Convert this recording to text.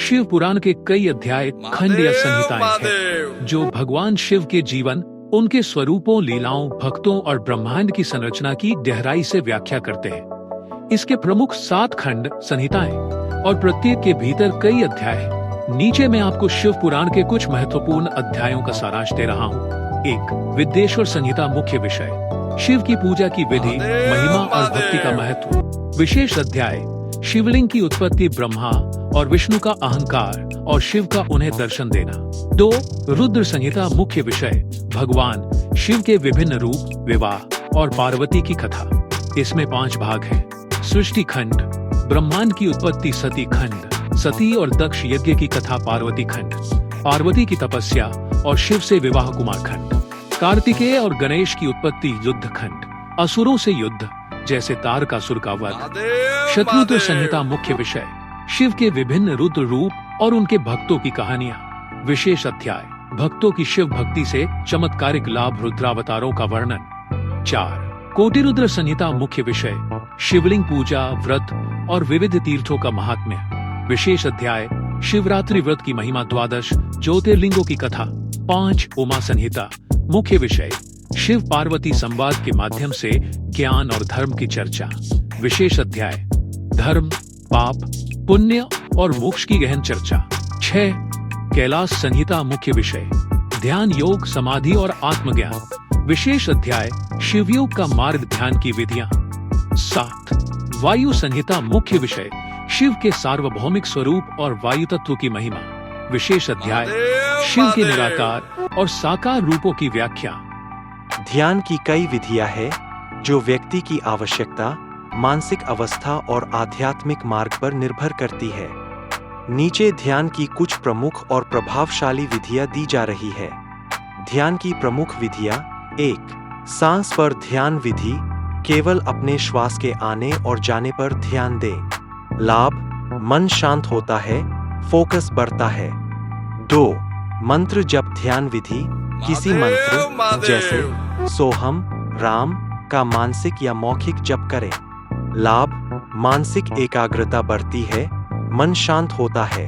शिव पुराण के कई अध्याय, खंड या संहिताएं हैं जो भगवान शिव के जीवन, उनके स्वरूपों, लीलाओं, भक्तों और ब्रह्मांड की संरचना की गहराई से व्याख्या करते हैं। इसके प्रमुख 7 खंड, संहिताएं और प्रत्येक के भीतर कई अध्याय हैं। नीचे मैं आपको शिव पुराण के कुछ महत्वपूर्ण अध्यायों का सारांश दे रहा हूँ। 1. विद्येश्वर संहिता। मुख्य विषय शिव की पूजा की विधि, महिमा और भक्ति का महत्व। विशेष अध्याय शिवलिंग की उत्पत्ति, ब्रह्मा और विष्णु का अहंकार और शिव का उन्हें दर्शन देना। 2. रुद्र संहिता। मुख्य विषय भगवान शिव के विभिन्न रूप, विवाह और पार्वती की कथा। इसमें 5 भाग हैं। सृष्टि खंड, ब्रह्मांड की उत्पत्ति, सती खंड, सती और दक्ष यज्ञ की कथा, पार्वती खंड, पार्वती की तपस्या और शिव से विवाह, कुमार खंड, कार्तिकेय और गणेश की उत्पत्ति, युद्ध खंड, असुरों से युद्ध जैसे तारकासुर का वध। शत्रुद्र संहिता। मुख्य विषय शिव के विभिन्न रुद्र रूप और उनके भक्तों की कहानियां। विशेष अध्याय भक्तों की शिव भक्ति से चमत्कारिक लाभ, रुद्रावतारों का वर्णन। 4. कोटिरुद्र संहिता। मुख्य विषय शिवलिंग पूजा, व्रत और विविध तीर्थों का महात्म्य। विशेष अध्याय शिवरात्रि व्रत की महिमा, 12 ज्योतिर्लिंगों की कथा। 5. उमा संहिता। मुख्य विषय शिव पार्वती संवाद के माध्यम से ज्ञान और धर्म की चर्चा। विशेष अध्याय धर्म, पाप, पुण्य और मोक्ष की गहन चर्चा। 6. कैलाश संहिता। मुख्य विषय ध्यान, योग, समाधि और आत्मज्ञान। विशेष अध्याय शिवयोग का मार्ग, ध्यान की विधियां। 7. वायु संहिता। मुख्य विषय शिव के सार्वभौमिक स्वरूप और वायु तत्व की महिमा। विशेष अध्याय शिव के निराकार और साकार रूपों की व्याख्या। ध्यान की कई विधियां हैं जो व्यक्ति की आवश्यकता, मानसिक अवस्था और आध्यात्मिक मार्ग पर निर्भर करती है। नीचे ध्यान की कुछ प्रमुख और प्रभावशाली विधियां दी जा रही है। ध्यान की प्रमुख विधियां। 1. सांस पर ध्यान विधि। केवल अपने श्वास के आने और जाने पर ध्यान दें। लाभ: मन शांत होता है, फोकस बढ़ता है। 2. मंत्र जप ध्यान विधि। किसी मंत्र जैसे सोहम, राम का मानसिक या मौखिक जप करें। लाभ: मानसिक एकाग्रता बढ़ती है, मन शांत होता है।